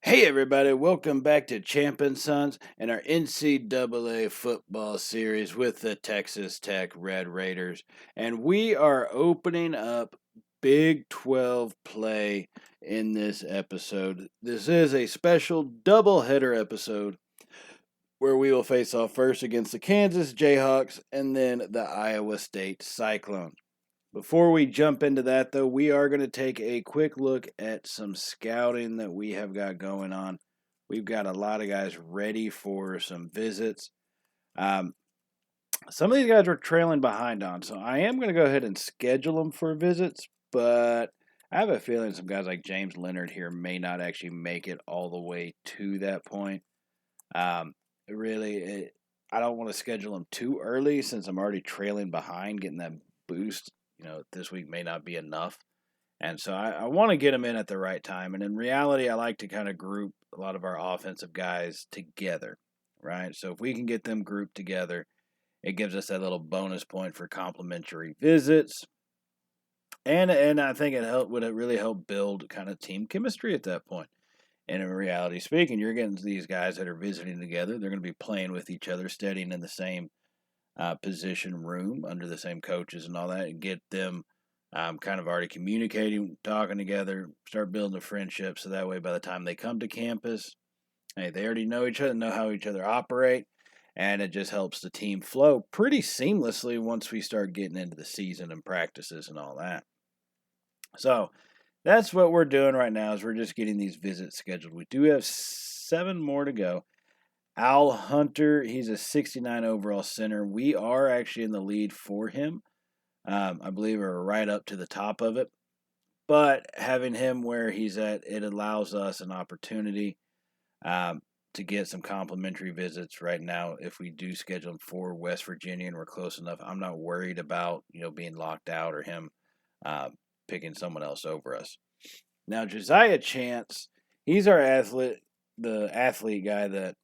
Hey everybody, welcome back to Champ and Sons and our NCAA football series with the Texas Tech Red Raiders. And we are opening up Big 12 play in this episode. This is a special doubleheader episode where we will face off first against the Kansas Jayhawks and then the Iowa State Cyclone. Before we jump into that, though, we are going to take a quick look at some scouting that we have got going on. We've got a lot of guys ready for some visits. Some of these guys we're trailing behind on, so I am going to go ahead and schedule them for visits, but I have a feeling some guys like James Leonard here may not actually make it all the way to that point. Really, I don't want to schedule them too early since I'm already trailing behind, getting that boost. This week may not be enough. And so I want to get them in at the right time. And in reality, I like to kind of group a lot of our offensive guys together, right? So if we can get them grouped together, it gives us that little bonus point for complimentary visits. And I think would really help build kind of team chemistry at that point. And in reality speaking, you're getting these guys that are visiting together. They're going to be playing with each other, studying in the same position room under the same coaches and all that, and get them kind of already communicating, talking together, start building a friendship. So that way, by the time they come to campus, hey, they already know each other, know how each other operate, and it just helps the team flow pretty seamlessly once we start getting into the season and practices and all that. So that's what we're doing right now is we're just getting these visits scheduled. We do have 7 more to go. Al Hunter, he's a 69 overall center. We are actually in the lead for him. I believe we're right up to the top of it. But having him where he's at, it allows us an opportunity to get some complimentary visits right now. If we do schedule him for West Virginia and we're close enough, I'm not worried about being locked out or him picking someone else over us. Now Josiah Chance, he's our athlete, the athlete guy that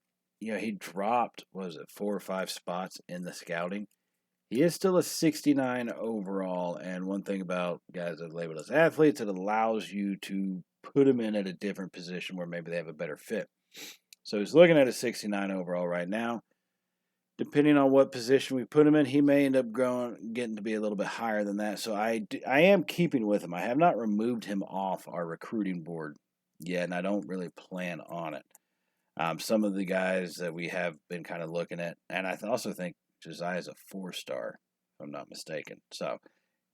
he dropped, 4 or 5 spots in the scouting. He is still a 69 overall, and one thing about guys that are labeled as athletes, it allows you to put them in at a different position where maybe they have a better fit. So he's looking at a 69 overall right now. Depending on what position we put him in, he may end up getting to be a little bit higher than that. So I am keeping with him. I have not removed him off our recruiting board yet, and I don't really plan on it. Some of the guys that we have been kind of looking at, and I also think Josiah's a 4-star, if I'm not mistaken. So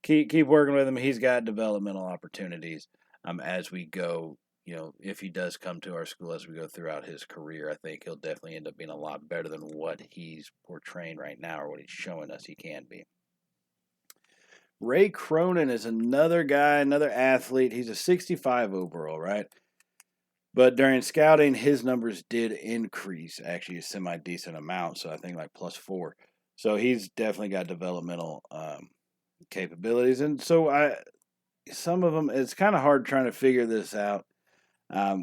keep working with him. He's got developmental opportunities as we go. If he does come to our school as we go throughout his career, I think he'll definitely end up being a lot better than what he's portraying right now or what he's showing us he can be. Ray Cronin is another guy, another athlete. He's a 65 overall, right? But during scouting, his numbers did increase, actually a semi-decent amount, so I think like +4. So he's definitely got developmental capabilities. And so some of them, it's kind of hard trying to figure this out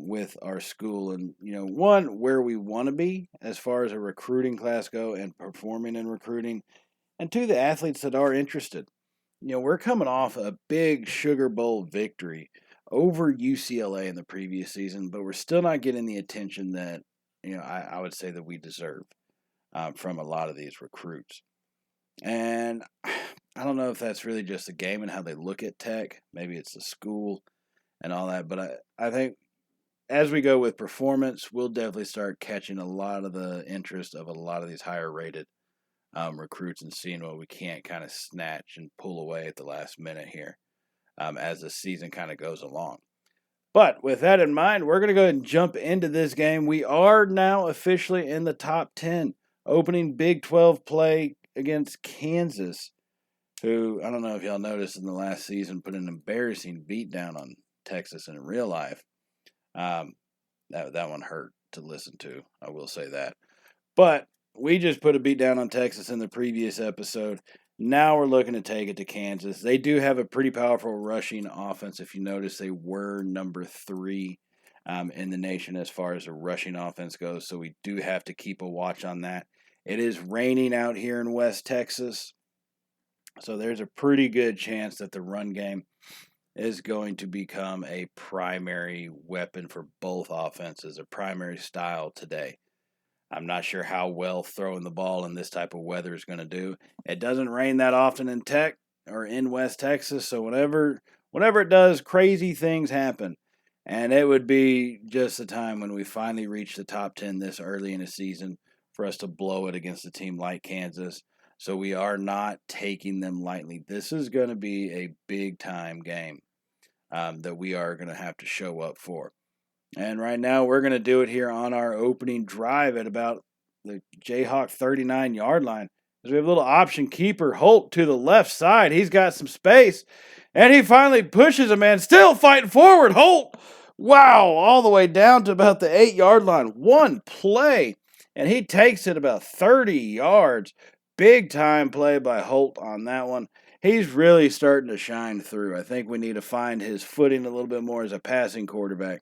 with our school. And, one, where we want to be as far as a recruiting class go and performing in recruiting. And two, the athletes that are interested. We're coming off a big Sugar Bowl victory over UCLA in the previous season, but we're still not getting the attention that I would say that we deserve from a lot of these recruits. And I don't know if that's really just the game and how they look at Tech. Maybe it's the school and all that, but I think as we go with performance, we'll definitely start catching a lot of the interest of a lot of these higher rated recruits and seeing what we can't kind of snatch and pull away at the last minute here as the season kind of goes along. But with that in mind, we're going to go ahead and jump into this game. We are now officially in the top 10, opening Big 12 play against Kansas, who, I don't know if y'all noticed in the last season, put an embarrassing beatdown on Texas in real life. That one hurt to listen to, I will say that. But we just put a beat down on Texas in the previous episode. Now we're looking to take it to Kansas. They do have a pretty powerful rushing offense. If you notice, they were number 3 in the nation as far as the rushing offense goes. So we do have to keep a watch on that. It is raining out here in West Texas. So there's a pretty good chance that the run game is going to become a primary weapon for both offenses, a primary style today. I'm not sure how well throwing the ball in this type of weather is going to do. It doesn't rain that often in Tech or in West Texas, so whenever it does, crazy things happen. And it would be just the time when we finally reach the top 10 this early in the season for us to blow it against a team like Kansas. So we are not taking them lightly. This is going to be a big time game that we are going to have to show up for. And right now, we're going to do it here on our opening drive at about the Jayhawk 39-yard line. As we have a little option keeper, Holt to the left side. He's got some space, and he finally pushes a man, still fighting forward. Holt, wow, all the way down to about the 8-yard line. One play, and he takes it about 30 yards. Big time play by Holt on that one. He's really starting to shine through. I think we need to find his footing a little bit more as a passing quarterback.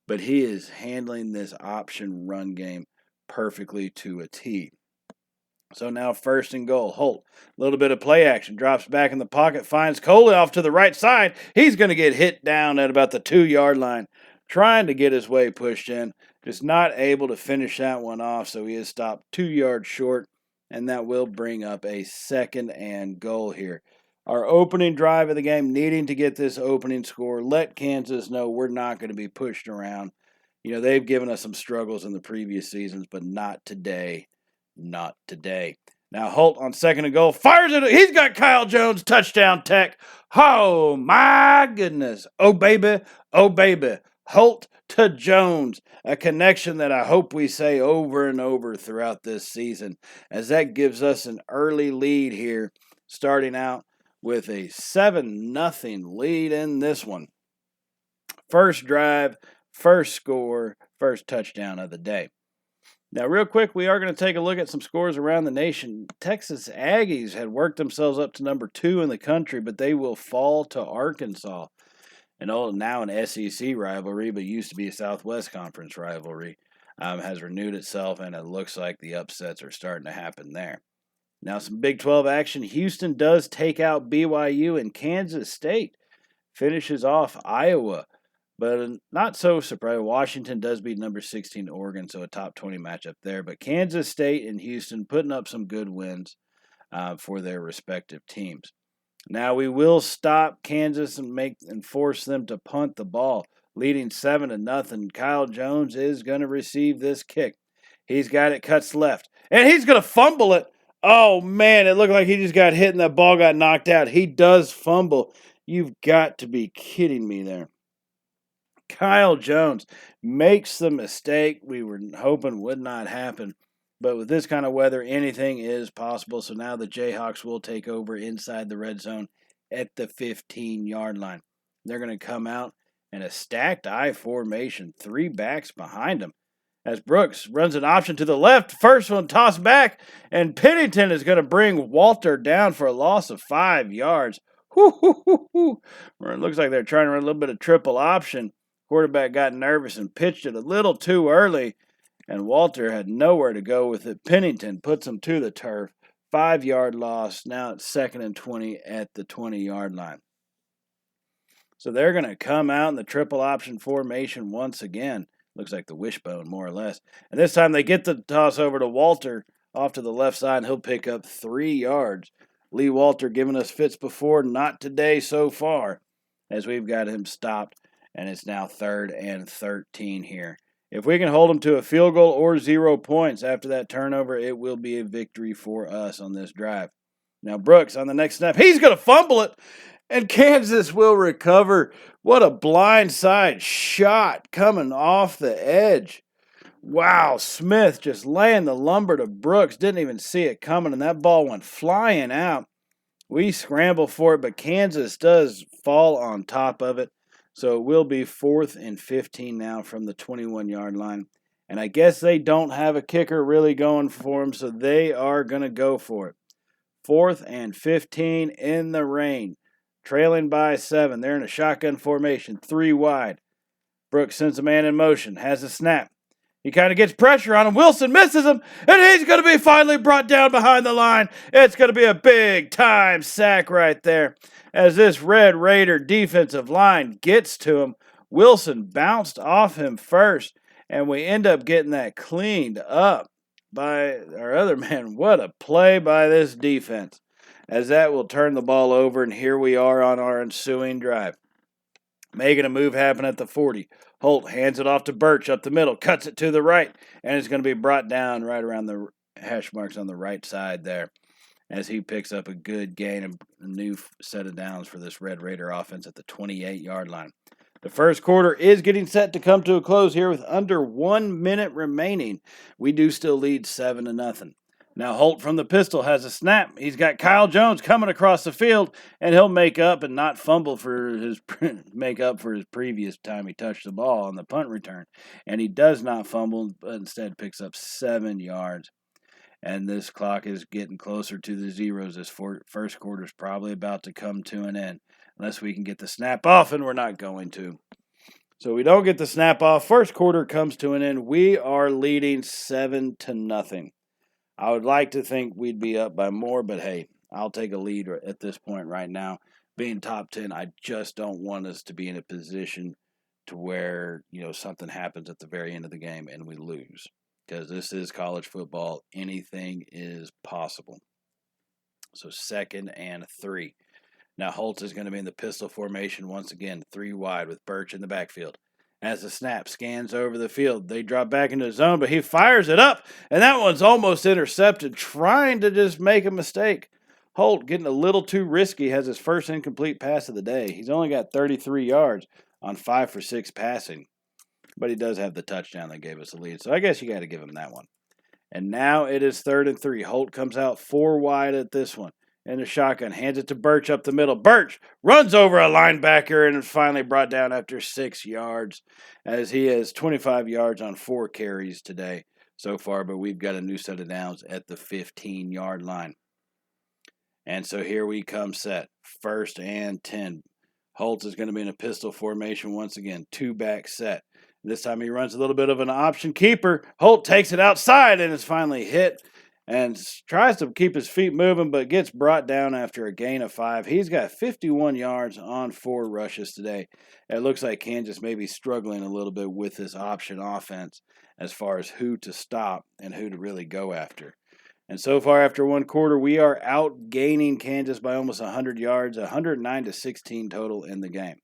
But he is handling this option run game perfectly to a T. So now 1st and goal. Holt, a little bit of play action, drops back in the pocket, finds Coley off to the right side. He's going to get hit down at about the 2-yard line, trying to get his way pushed in. Just not able to finish that one off, so he is stopped 2 yards short, and that will bring up a 2nd and goal here. Our opening drive of the game, needing to get this opening score, let Kansas know we're not going to be pushed around. You know, they've given us some struggles in the previous seasons, but not today. Not today. Now Holt on 2nd and goal, fires it. He's got Kyle Jones, touchdown Tech. Oh, my goodness. Oh, baby. Oh, baby. Holt to Jones, a connection that I hope we say over and over throughout this season, as that gives us an early lead here, starting out with a 7-0 lead in this one. First drive, first score, first touchdown of the day. Now, real quick, we are going to take a look at some scores around the nation. Texas Aggies had worked themselves up to number 2 in the country, but they will fall to Arkansas. And now an SEC rivalry, but used to be a Southwest Conference rivalry, has renewed itself, and it looks like the upsets are starting to happen there. Now, some Big 12 action. Houston does take out BYU, and Kansas State finishes off Iowa. But not so surprising. Washington does beat number 16 Oregon, so a top 20 matchup there. But Kansas State and Houston putting up some good wins for their respective teams. Now we will stop Kansas and force them to punt the ball, leading 7-0. Kyle Jones is going to receive this kick. He's got it, cuts left, and he's going to fumble it. Oh, man, it looked like he just got hit and that ball got knocked out. He does fumble. You've got to be kidding me there. Kyle Jones makes the mistake we were hoping would not happen. But with this kind of weather, anything is possible. So now the Jayhawks will take over inside the red zone at the 15-yard line. They're going to come out in a stacked I formation, 3 backs behind them. As Brooks runs an option to the left, first one tossed back, and Pennington is going to bring Walter down for a loss of 5 yards. It looks like they're trying to run a little bit of triple option. Quarterback got nervous and pitched it a little too early, and Walter had nowhere to go with it. Pennington puts him to the turf. 5-yard loss. Now it's 2nd and 20 at the 20-yard line. So they're going to come out in the triple option formation once again. Looks like the wishbone, more or less. And this time they get the toss over to Walter off to the left side, and he'll pick up 3 yards. Lee Walter giving us fits before, not today so far, as we've got him stopped, and it's now 3rd and 13 here. If we can hold them to a field goal or 0 points after that turnover, it will be a victory for us on this drive. Now Brooks on the next snap, he's going to fumble it, and Kansas will recover. What a blindside shot coming off the edge. Wow, Smith just laying the lumber to Brooks. Didn't even see it coming, and that ball went flying out. We scramble for it, but Kansas does fall on top of it. So it will be 4th and 15 now from the 21-yard line. And I guess they don't have a kicker really going for them, so they are going to go for it. 4th and 15 in the rain. Trailing by 7. They're in a shotgun formation, 3 wide. Brooks sends a man in motion, has a snap. He kind of gets pressure on him. Wilson misses him, and he's going to be finally brought down behind the line. It's going to be a big-time sack right there. As this Red Raider defensive line gets to him, Wilson bounced off him first, and we end up getting that cleaned up by our other man. What a play by this defense, as that will turn the ball over, and here we are on our ensuing drive. Making a move happen at the 40. Holt hands it off to Birch up the middle, cuts it to the right, and it's going to be brought down right around the hash marks on the right side there as he picks up a good gain and a new set of downs for this Red Raider offense at the 28-yard line. The first quarter is getting set to come to a close here with under 1 minute remaining. We do still lead 7-0. Now Holt from the pistol has a snap. He's got Kyle Jones coming across the field, and he'll make up and not fumble for his previous time he touched the ball on the punt return. And he does not fumble, but instead picks up 7 yards. And this clock is getting closer to the zeros. This first quarter is probably about to come to an end, unless we can get the snap off, and we're not going to. So we don't get the snap off. First quarter comes to an end. We are leading 7-0. I would like to think we'd be up by more, but hey, I'll take a lead at this point right now. Being top 10, I just don't want us to be in a position to where, something happens at the very end of the game and we lose. Because this is college football. Anything is possible. So 2nd and 3. Now Holtz is going to be in the pistol formation once again, 3 wide with Birch in the backfield. As the snap scans over the field, they drop back into the zone, but he fires it up, and that one's almost intercepted, trying to just make a mistake. Holt, getting a little too risky, has his first incomplete pass of the day. He's only got 33 yards on 5 for 6 passing, but he does have the touchdown that gave us the lead, so I guess you got to give him that one. And now it is 3rd and 3. Holt comes out 4 wide at this one. In a shotgun, hands it to Birch up the middle. Birch runs over a linebacker and is finally brought down after 6 yards, as he has 25 yards on 4 carries today so far, but we've got a new set of downs at the 15-yard line. And so here we come set. 1st and 10. Holtz is going to be in a pistol formation once again. 2-back set. This time he runs a little bit of an option keeper. Holt takes it outside and is finally hit and tries to keep his feet moving, but gets brought down after a gain of 5. He's got 51 yards on 4 rushes today. It looks like Kansas may be struggling a little bit with this option offense as far as who to stop and who to really go after. And so far, after 1 quarter, we are outgaining Kansas by almost 100 yards, 109-16 total in the game.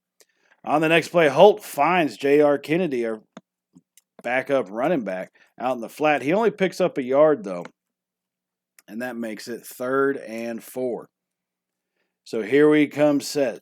On the next play, Holt finds J.R. Kennedy, our backup running back, out in the flat. He only picks up a yard, though, and that makes it 3rd and 4. So here we come set.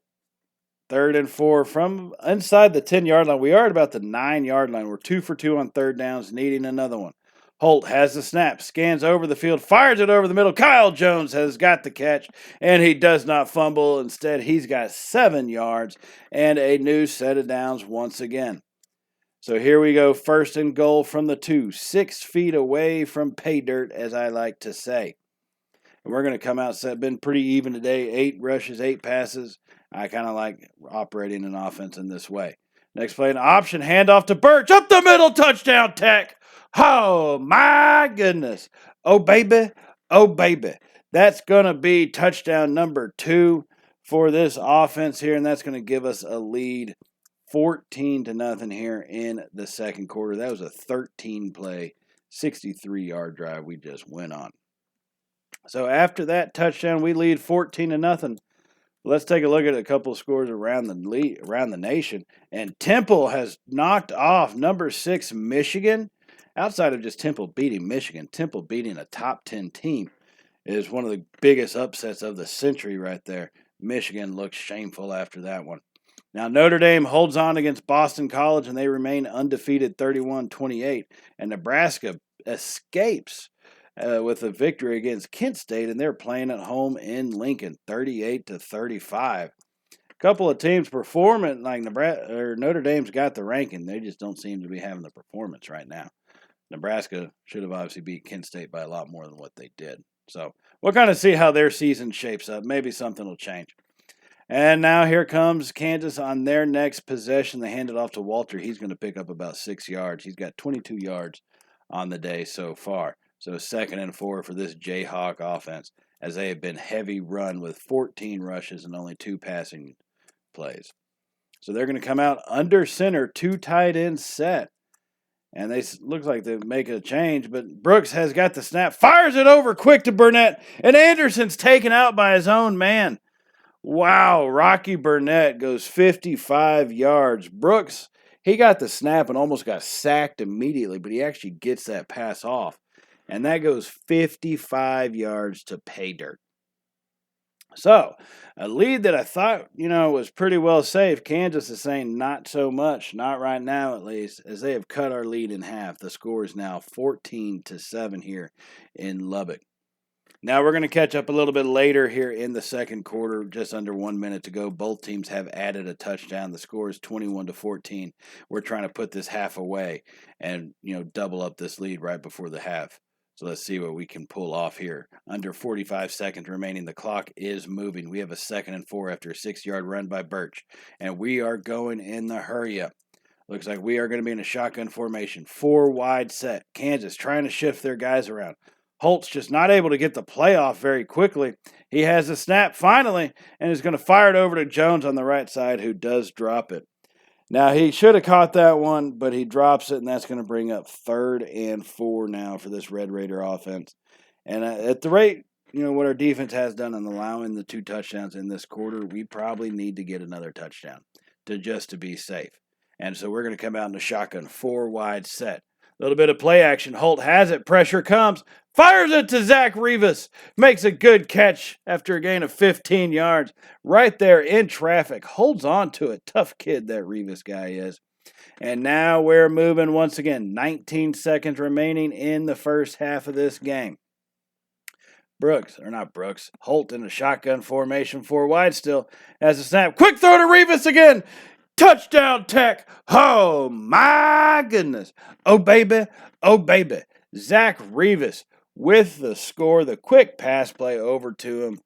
3rd and 4 from inside the 10-yard line. We are at about the 9-yard line. We're 2 for 2 on 3rd downs, needing another one. Holt has the snap, scans over the field, fires it over the middle. Kyle Jones has got the catch, and he does not fumble. Instead, he's got 7 yards and a new set of downs once again. So here we go, 1st and goal from the 2, 6 feet away from pay dirt, as I like to say. And we're going to come out set. Been pretty even today, 8 rushes, 8 passes. I kind of like operating an offense in this way. Next play, an option handoff to Birch, up the middle, touchdown Tech. Oh, my goodness. Oh, baby. Oh, baby. That's going to be touchdown number 2 for this offense here, and that's going to give us a lead 14-0 here in the second quarter. That was a 13-play, 63-yard drive we just went on. So after that touchdown, we lead 14-0. Let's take a look at a couple of scores around the nation. And Temple has knocked off number 6 Michigan. Outside of just Temple beating Michigan, Temple beating a top 10 team is one of the biggest upsets of the century right there. Michigan looks shameful after that one. Now, Notre Dame holds on against Boston College, and they remain undefeated 31-28. And Nebraska escapes with a victory against Kent State, and they're playing at home in Lincoln, 38-35. A couple of teams performing like Notre Dame's got the ranking. They just don't seem to be having the performance right now. Nebraska should have obviously beat Kent State by a lot more than what they did. So we'll kind of see how their season shapes up. Maybe something will change. And now here comes Kansas on their next possession. They hand it off to Walter. He's going to pick up about 6 yards. He's got 22 yards on the day so far. So 2nd and 4 for this Jayhawk offense, as they have been heavy run with 14 rushes and only 2 passing plays. So they're going to come out under center, 2 tight end set. And they looks like they make a change, but Brooks has got the snap, fires it over quick to Burnett, and Anderson's taken out by his own man. Wow, Rocky Burnett goes 55 yards. Brooks, he got the snap and almost got sacked immediately, but he actually gets that pass off. And that goes 55 yards to pay dirt. So, a lead that I thought, was pretty well safe. Kansas is saying not so much, not right now at least, as they have cut our lead in half. The score is now 14-7 here in Lubbock. Now we're going to catch up a little bit later here in the second quarter, just under 1 minute to go. Both teams have added a touchdown. The score is 21-14. We're trying to put this half away and, double up this lead right before the half. So let's see what we can pull off here. Under 45 seconds remaining. The clock is moving. We have a 2nd and 4 after a 6-yard run by Birch. And we are going in the hurry up. Looks like we are going to be in a shotgun formation. 4 wide set. Kansas trying to shift their guys around. Holtz just not able to get the play off very quickly. He has the snap finally and is going to fire it over to Jones on the right side, who does drop it. Now, he should have caught that one, but he drops it, and that's going to bring up 3rd and 4 now for this Red Raider offense. And at the rate, what our defense has done in allowing the 2 touchdowns in this quarter, we probably need to get another touchdown to be safe. And so we're going to come out in a shotgun 4 wide set. A little bit of play action. Holt has it. Pressure comes. Fires it to Zach Rivas. Makes a good catch after a gain of 15 yards. Right there in traffic. Holds on to it. Tough kid that Rivas guy is. And now we're moving once again. 19 seconds remaining in the first half of this game. Holt in a shotgun formation, 4 wide still. Has a snap. Quick throw to Rivas again. Touchdown Tech. Oh, my goodness. Oh, baby. Oh, baby. Zach Rivas with the score. The quick pass play over to him.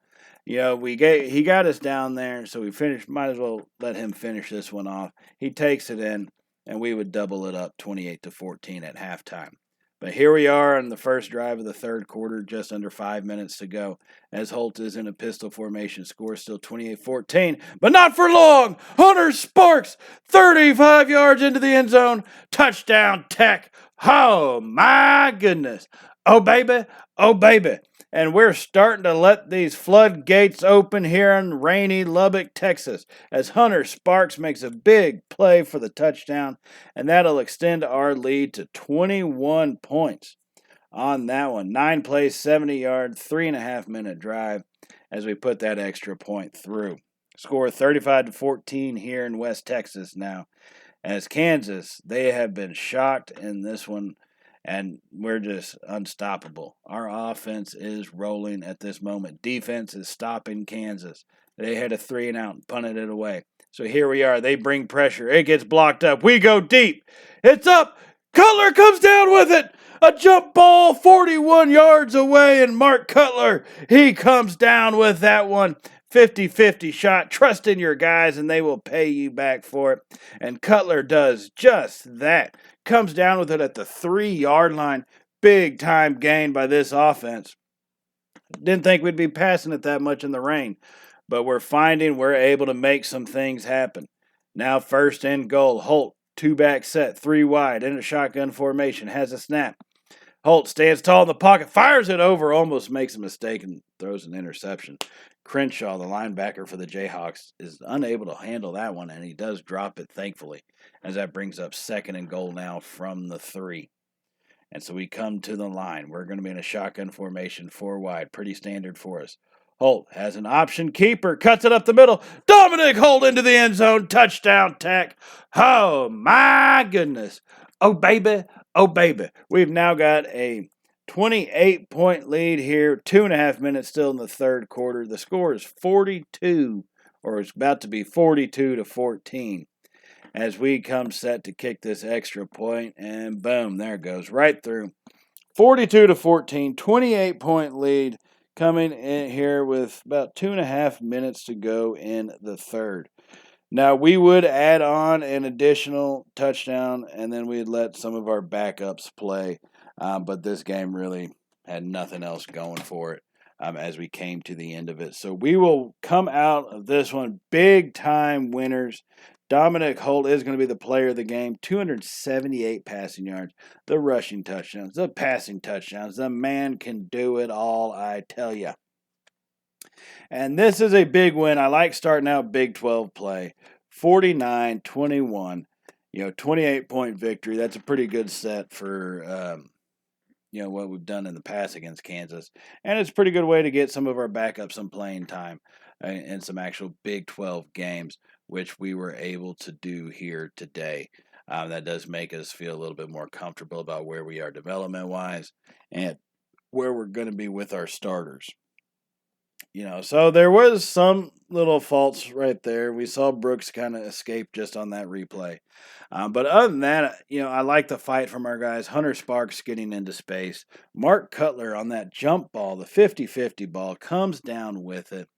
He got us down there, so we finished. Might as well let him finish this one off. He takes it in, and we would double it up 28-14 at halftime. But here we are on the first drive of the third quarter, just under 5 minutes to go, as Holt is in a pistol formation. Score still 28-14, but not for long. Hunter Sparks, 35 yards into the end zone. Touchdown Tech. Oh, my goodness. Oh, baby. Oh, baby. And we're starting to let these floodgates open here in rainy Lubbock, Texas, as Hunter Sparks makes a big play for the touchdown, and that'll extend our lead to 21 points on that one. 9 plays, 70 yards, 3.5-minute drive as we put that extra point through. Score 35-14 here in West Texas now, as Kansas, they have been shocked in this one. And we're just unstoppable. Our offense is rolling at this moment. Defense is stopping Kansas. They had a 3-and-out and punted it away. So here we are. They bring pressure. It gets blocked up. We go deep. It's up. Cutler comes down with it. A jump ball 41 yards away, and Mark Cutler, he comes down with that one. 50-50 shot. Trust in your guys, and they will pay you back for it. And Cutler does just that. Comes down with it at the 3-yard line. Big time gain by this offense. Didn't think we'd be passing it that much in the rain, but we're finding we're able to make some things happen. Now 1st and goal. Holt, 2-back set, 3 wide, in a shotgun formation, has a snap. Holt stands tall in the pocket, fires it over, almost makes a mistake and throws an interception. Crenshaw, the linebacker for the Jayhawks, is unable to handle that one, and he does drop it, thankfully, as that brings up 2nd and goal now from the 3. And so we come to the line. We're going to be in a shotgun formation, 4 wide, pretty standard for us. Holt has an option keeper, cuts it up the middle. Dominic Holt into the end zone, touchdown Tech. Oh, my goodness. Oh, baby. Oh, baby. We've now got a 28-point lead here, 2.5 minutes still in the third quarter. The score is 42, or it's about to be 42-14, as we come set to kick this extra point, and boom, there it goes, right through. 42-14, 28-point lead coming in here with about 2.5 minutes to go in the third. Now, we would add on an additional touchdown, and then we'd let some of our backups play. But this game really had nothing else going for it as we came to the end of it. So we will come out of this one big time winners. Dominic Holt is going to be the player of the game. 278 passing yards, the rushing touchdowns, the passing touchdowns. The man can do it all, I tell you. And this is a big win. I like starting out Big 12 play. 49-21, 28-point victory. That's a pretty good set for, what we've done in the past against Kansas. And it's a pretty good way to get some of our backups some playing time in some actual Big 12 games, which we were able to do here today. That does make us feel a little bit more comfortable about where we are development-wise and where we're going to be with our starters. So there was some little faults right there. We saw Brooks kind of escape just on that replay. But other than that, I like the fight from our guys. Hunter Sparks getting into space. Mark Cutler on that jump ball, the 50-50 ball, comes down with it.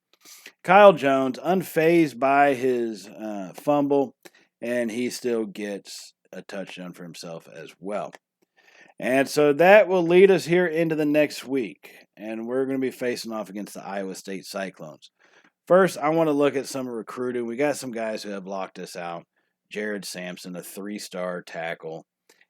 Kyle Jones, unfazed by his fumble, and he still gets a touchdown for himself as well. And so that will lead us here into the next week. And we're going to be facing off against the Iowa State Cyclones. First, I want to look at some recruiting. We got some guys who have locked us out. Jared Sampson, a 3-star tackle.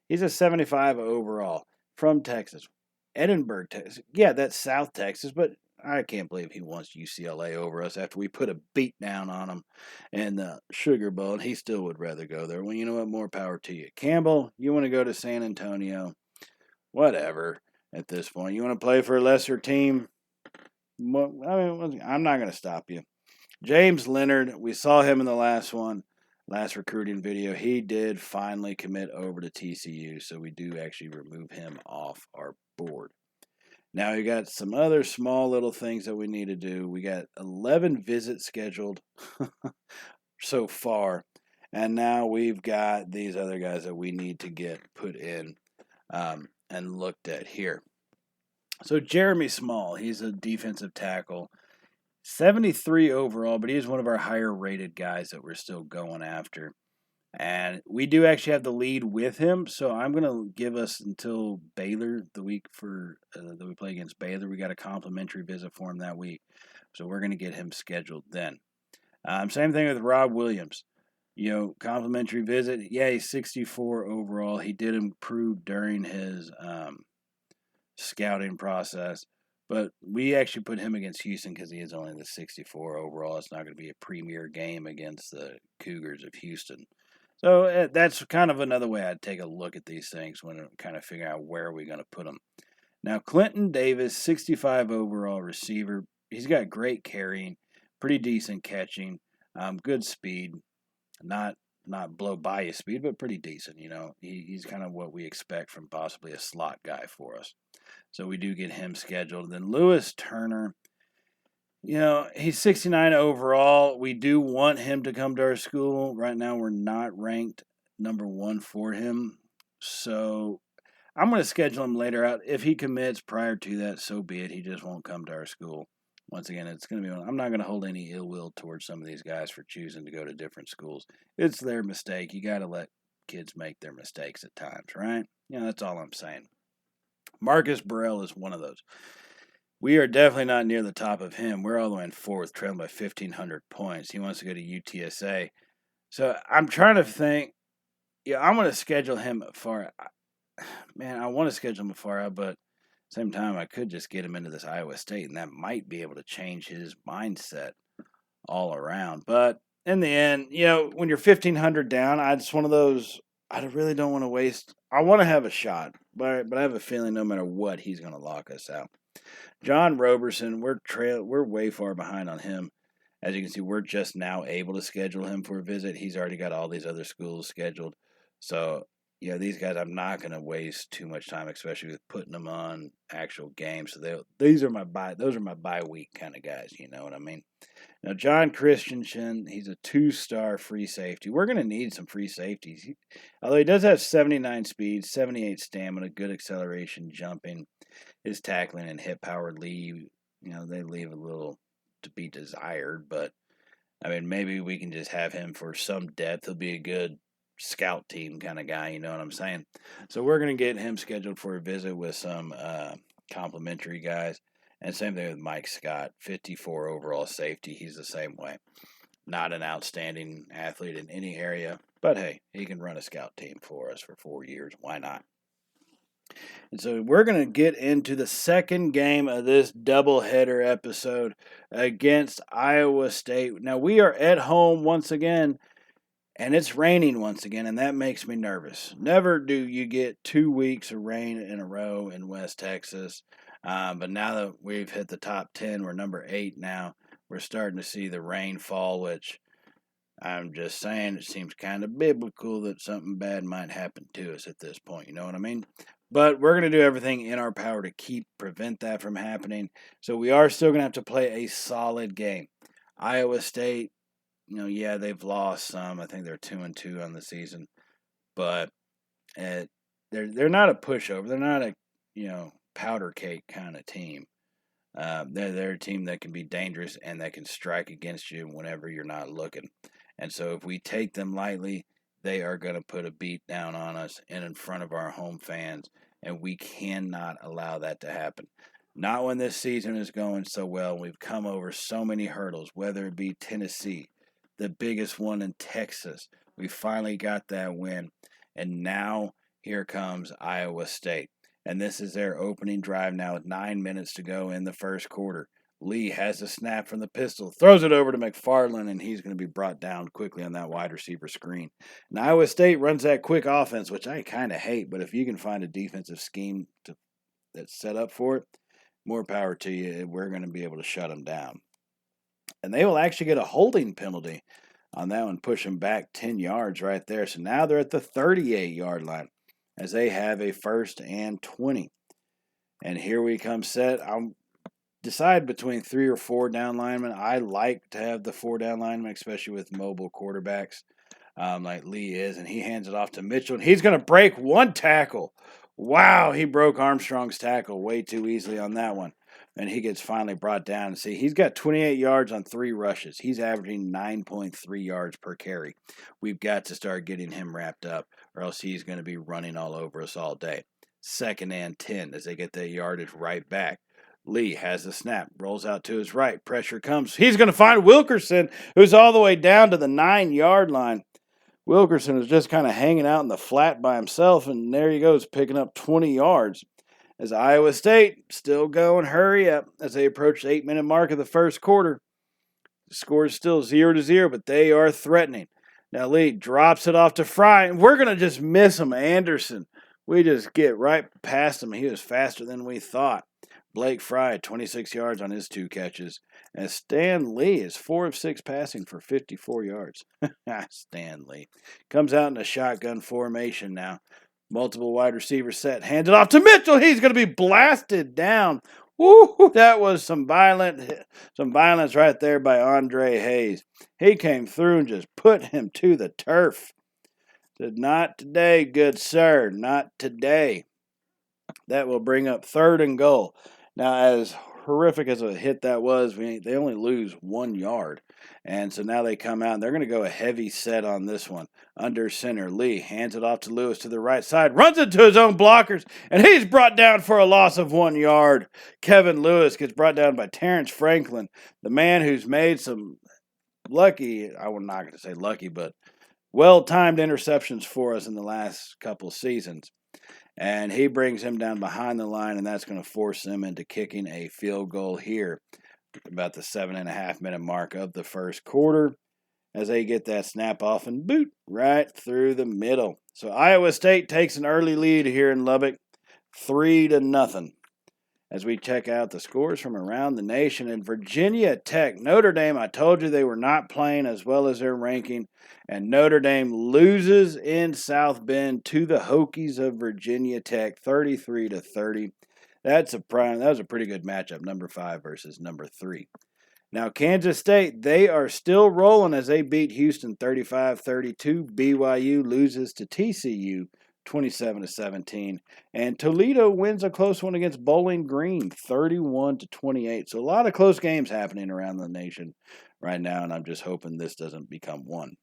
He's a 75 overall from Texas. Edinburgh, Texas. Yeah, that's South Texas, but I can't believe he wants UCLA over us after we put a beat down on him in the Sugar Bowl, and he still would rather go there. Well, you know what? More power to you. Campbell, you want to go to San Antonio? Whatever at this point. You want to play for a lesser team? I'm not going to stop you. James Leonard, we saw him in the last recruiting video. He did finally commit over to TCU, so we do actually remove him off our board. Now, you got some other small little things that we need to do. We got 11 visits scheduled so far, and now we've got these other guys that we need to get put in and looked at here. So Jeremy Small, he's a defensive tackle, 73 overall, but he's one of our higher rated guys that we're still going after. And we do actually have the lead with him, so I'm going to give us until Baylor, the week that we play against Baylor. We got a complimentary visit for him that week, so we're going to get him scheduled then. Same thing with Rob Williams. Complimentary visit. Yeah, he's 64 overall. He did improve during his scouting process, but we actually put him against Houston because he is only the 64 overall. It's not going to be a premier game against the Cougars of Houston. So that's kind of another way I'd take a look at these things when kind of figuring out where we're going to put them. Now, Clinton Davis, 65 overall receiver. He's got great carrying, pretty decent catching, good speed. Not blow by you speed, but pretty decent. He's kind of what we expect from possibly a slot guy for us. So we do get him scheduled. Then Lewis Turner, he's 69 overall. We do want him to come to our school. Right now, we're not ranked number 1 for him. So I'm going to schedule him later out. If he commits prior to that, so be it. He just won't come to our school. Once again, it's going to be. I'm not going to hold any ill will towards some of these guys for choosing to go to different schools. It's their mistake. You got to let kids make their mistakes at times, right? That's all I'm saying. Marcus Burrell is one of those. We are definitely not near the top of him. We're all the way in 4th, trailing by 1,500 points. He wants to go to UTSA. So I'm trying to think. I'm going to schedule him far. Man, I want to schedule him far out, but same time, I could just get him into this Iowa State, and that might be able to change his mindset all around. But in the end, when you're 1,500 down, it's one of those, I really don't want to waste. I want to have a shot, but I have a feeling no matter what, he's going to lock us out. John Roberson, we're way far behind on him. As you can see, we're just now able to schedule him for a visit. He's already got all these other schools scheduled. So, these guys, I'm not going to waste too much time, especially with putting them on actual games. So those are my bye week kind of guys. You know what I mean? Now, John Christensen, he's a 2-star free safety. We're going to need some free safeties. Although he does have 79 speed, 78 stamina, good acceleration, jumping. His tackling and hit power leave they leave a little to be desired. But I mean, maybe we can just have him for some depth. He'll be a good scout team kind of guy. You know what I'm saying? So we're gonna get him scheduled for a visit with some complimentary guys. And same thing with Mike Scott, 54 overall safety. He's the same way. Not an outstanding athlete in any area, but hey, he can run a scout team for us for 4 years. Why not? And so we're going to get into the second game of this doubleheader episode against Iowa State. Now, we are at home once again, and it's raining once again, and that makes me nervous. Never do you get 2 weeks of rain in a row in West Texas. But now that we've hit the top 10, we're number 8 now. We're starting to see the rainfall, which I'm just saying it seems kind of biblical that something bad might happen to us at this point. You know what I mean? But we're going to do everything in our power to prevent that from happening. So we are still going to have to play a solid game. Iowa State, yeah, they've lost some. I think they're 2-2 on the season, but they're not a pushover. They're not a powder cake kind of team. They're a team that can be dangerous and that can strike against you whenever you're not looking. And so if we take them lightly, they are going to put a beat down on us and in front of our home fans, and we cannot allow that to happen. Not when this season is going so well. We've come over so many hurdles, whether it be Tennessee, the biggest one in Texas. We finally got that win, and now here comes Iowa State. And this is their opening drive now with 9 minutes to go in the first quarter. Lee has a snap from the pistol, throws it over to McFarland, and he's going to be brought down quickly on that wide receiver screen. And Iowa State runs that quick offense, which I kind of hate, but if you can find a defensive scheme that's set up for it, more power to you. We're going to be able to shut them down. And they will actually get a holding penalty on that one, push them back 10 yards right there. So now they're at the 38-yard line as they have a 1st and 20. And here we come set. I'm decide between 3 or 4 down linemen. I like to have the 4 down linemen, especially with mobile quarterbacks like Lee is. And he hands it off to Mitchell, and he's going to break one tackle. Wow, he broke Armstrong's tackle way too easily on that one. And he gets finally brought down. And see, he's got 28 yards on 3 rushes. He's averaging 9.3 yards per carry. We've got to start getting him wrapped up, or else he's going to be running all over us all day. 2nd and 10 as they get that yardage right back. Lee has the snap, rolls out to his right. Pressure comes. He's going to find Wilkerson, who's all the way down to the 9-yard line. Wilkerson is just kind of hanging out in the flat by himself, and there he goes, picking up 20 yards. As Iowa State still going, hurry up as they approach the 8-minute mark of the first quarter. The score is still 0-0, but they are threatening. Now Lee drops it off to Fry, and we're going to just miss him. Anderson, we just get right past him. He was faster than we thought. Blake Fry, 26 yards on his 2 catches. And Stan Lee is 4 of 6 passing for 54 yards. Stan Lee comes out in a shotgun formation now. Multiple wide receivers set. Hands it off to Mitchell. He's going to be blasted down. Woo! That was some violence right there by Andre Hayes. He came through and just put him to the turf. Said, not today, good sir. Not today. That will bring up 3rd and goal. Now, as horrific as a hit that was, they only lose 1 yard. And so now they come out, and they're going to go a heavy set on this one. Under center, Lee hands it off to Lewis to the right side, runs into his own blockers, and he's brought down for a loss of 1 yard. Kevin Lewis gets brought down by Terrence Franklin, the man who's made some I'm not going to say lucky, but well-timed interceptions for us in the last couple seasons. And he brings him down behind the line, and that's going to force them into kicking a field goal here about the 7.5-minute mark of the first quarter as they get that snap off and boot right through the middle. So Iowa State takes an early lead here in Lubbock, 3-0. As we check out the scores from around the nation. In Virginia Tech, Notre Dame, I told you they were not playing as well as their ranking, and Notre Dame loses in South Bend to the Hokies of Virginia Tech, 33-30. That was a pretty good matchup, number 5 versus number 3. Now, Kansas State, they are still rolling as they beat Houston 35-32. BYU loses to TCU 27-17. And Toledo wins a close one against Bowling Green, 31-28. So a lot of close games happening around the nation right now, and I'm just hoping this doesn't become one.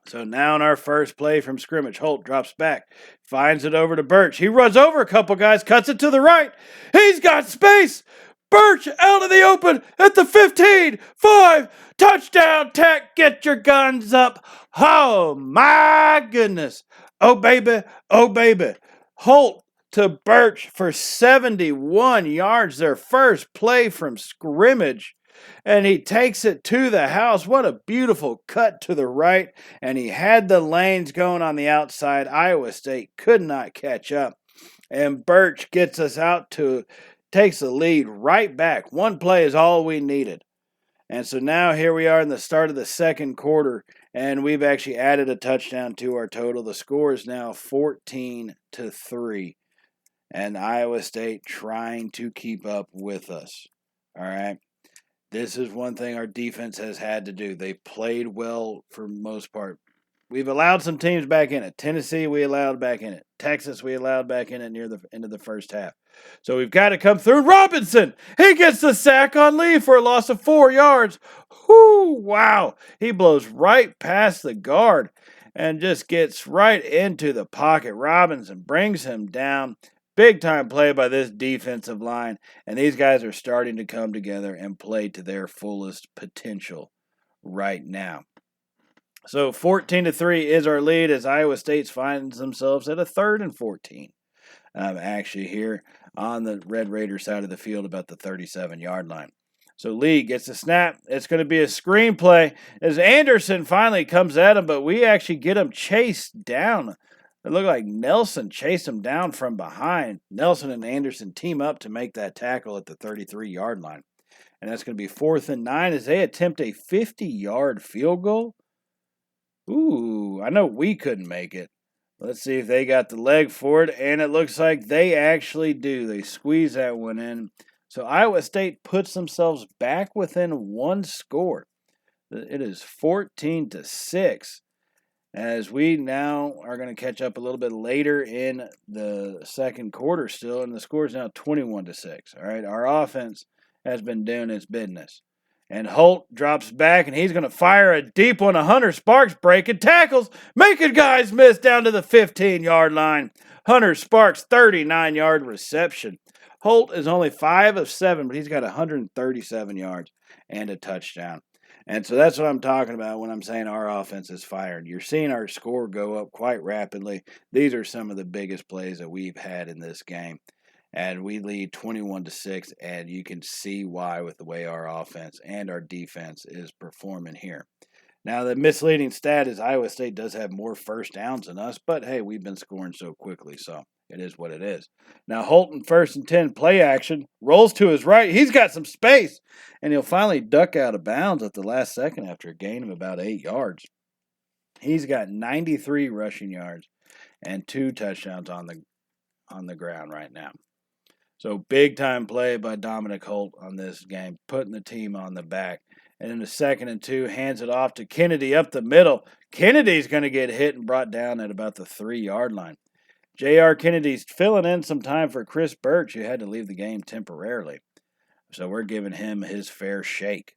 So now in our first play from scrimmage, Holt drops back, finds it over to Birch. He runs over a couple guys, cuts it to the right. He's got space. Birch out in the open at the 15. 5. Touchdown, Tech. Get your guns up. Oh, my goodness. Oh, baby. Oh, baby. Holt to Birch for 71 yards, their first play from scrimmage. And he takes it to the house. What a beautiful cut to the right. And he had the lanes going on the outside. Iowa State could not catch up. And Birch gets us out takes the lead right back. One play is all we needed. And so now here we are in the start of the second quarter. And we've actually added a touchdown to our total. The score is now 14-3. And Iowa State trying to keep up with us. All right. This is one thing our defense has had to do. They played well for the most part. We've allowed some teams back in it. Tennessee, we allowed back in it. Texas, we allowed back in it near the end of the first half. So we've got to come through. Robinson, he gets the sack on Lee for a loss of 4 yards. Whoo, wow. He blows right past the guard and just gets right into the pocket. Robinson brings him down. Big time play by this defensive line, and these guys are starting to come together and play to their fullest potential right now. So 14-3 is our lead as Iowa State finds themselves at a 3rd and 14. Actually here on the Red Raider side of the field about the 37-yard line. So Lee gets the snap. It's going to be a screen play as Anderson finally comes at him, but we actually get him chased down. It looked like Nelson chased him down from behind. Nelson and Anderson team up to make that tackle at the 33-yard line. And that's going to be 4th and 9 as they attempt a 50-yard field goal. Ooh, I know we couldn't make it. Let's see if they got the leg for it. And it looks like they actually do. They squeeze that one in. So Iowa State puts themselves back within one score. It is 14-6. As we now are going to catch up a little bit later in the second quarter still, and the score is now 21-6. All right, our offense has been doing its business. And Holt drops back, and he's going to fire a deep one. Hunter Sparks breaking tackles, making guys miss down to the 15-yard line. Hunter Sparks, 39-yard reception. Holt is only 5 of 7, but he's got 137 yards and a touchdown. And so that's what I'm talking about when I'm saying our offense is firing. You're seeing our score go up quite rapidly. These are some of the biggest plays that we've had in this game. And we lead 21-6, and you can see why with the way our offense and our defense is performing here. Now, the misleading stat is Iowa State does have more first downs than us, but hey, we've been scoring so quickly, so it is what it is. Now, Holton, 1st and 10, play action, rolls to his right. He's got some space, and he'll finally duck out of bounds at the last second after a gain of about 8 yards. He's got 93 rushing yards and 2 touchdowns on the ground right now. So big-time play by Dominic Holt on this game, putting the team on the back. And in the 2nd and 2, hands it off to Kennedy up the middle. Kennedy's going to get hit and brought down at about the 3-yard line. J.R. Kennedy's filling in some time for Chris Birch, who had to leave the game temporarily. So we're giving him his fair shake.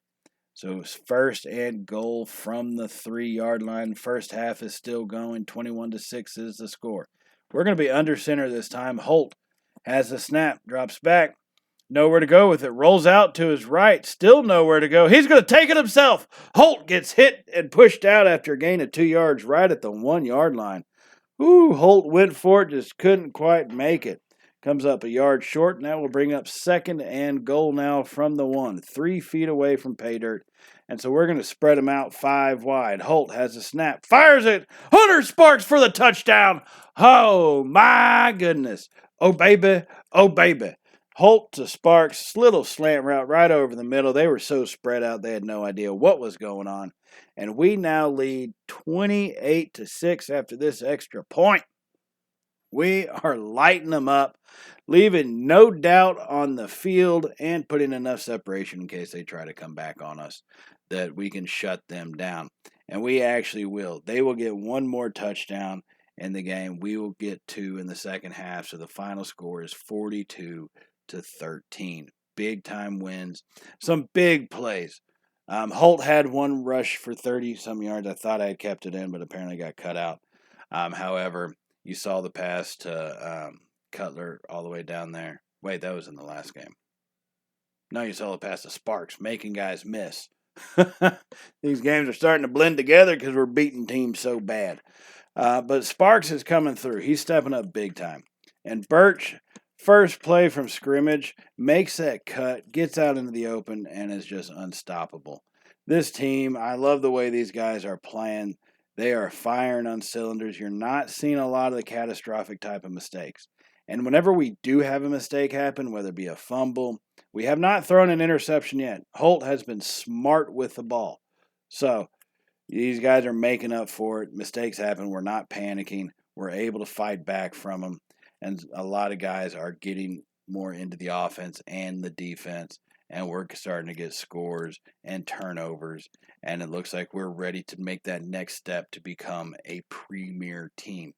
So it's 1st and goal from the 3-yard line. First half is still going. 21-6 is the score. We're going to be under center this time. Holt has the snap, drops back. Nowhere to go with it. Rolls out to his right. Still nowhere to go. He's going to take it himself. Holt gets hit and pushed out after a gain of 2 yards right at the 1-yard line. Ooh, Holt went for it, just couldn't quite make it. Comes up a yard short, and that will bring up 2nd and goal now from the 1. 3 feet away from pay dirt. And so we're going to spread them out 5 wide. Holt has a snap. Fires it. Hunter Sparks for the touchdown. Oh, my goodness. Oh, baby. Oh, baby. Holt to Sparks, little slant route right over the middle. They were so spread out, they had no idea what was going on. And we now lead 28-6 after this extra point. We are lighting them up, leaving no doubt on the field and putting enough separation in case they try to come back on us that we can shut them down. And we actually will. They will get one more touchdown, in the game. We will get 2 in the second half. So the final score is 42-13. Big time wins. Some big plays. Holt had one rush for 30 some yards. I thought I had kept it in, but apparently got cut out. However, you saw the pass to Cutler all the way down there. Wait, that was in the last game. No, you saw the pass to Sparks, making guys miss. These games are starting to blend together because we're beating teams so bad. But Sparks is coming through. He's stepping up big time. And Birch, first play from scrimmage, makes that cut, gets out into the open, and is just unstoppable. This team, I love the way these guys are playing. They are firing on cylinders. You're not seeing a lot of the catastrophic type of mistakes. And whenever we do have a mistake happen, whether it be a fumble, we have not thrown an interception yet. Holt has been smart with the ball. So these guys are making up for it. Mistakes happen. We're not panicking. We're able to fight back from them. And a lot of guys are getting more into the offense and the defense. And we're starting to get scores and turnovers. And it looks like we're ready to make that next step to become a premier team.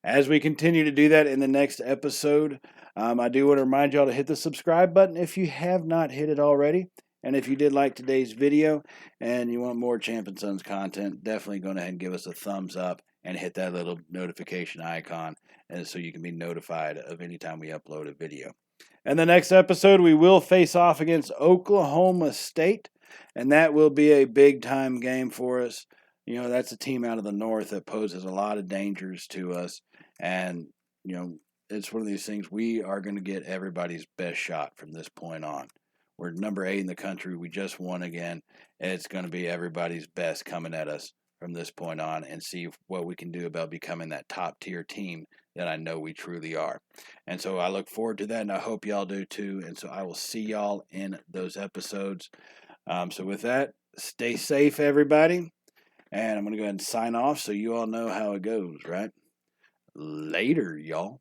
As we continue to do that in the next episode, I do want to remind y'all to hit the subscribe button if you have not hit it already. And if you did like today's video and you want more Champ and Sons content, definitely go ahead and give us a thumbs up and hit that little notification icon, and so you can be notified of any time we upload a video. In the next episode, we will face off against Oklahoma State, and that will be a big-time game for us. You know, that's a team out of the north that poses a lot of dangers to us, and, you know, it's one of these things we are going to get everybody's best shot from this point on. We're number 8 in the country. We just won again. And it's going to be everybody's best coming at us from this point on and see what we can do about becoming that top-tier team that I know we truly are. And so I look forward to that, and I hope y'all do too. And so I will see y'all in those episodes. So with that, stay safe, everybody. And I'm going to go ahead and sign off so you all know how it goes, right? Later, y'all.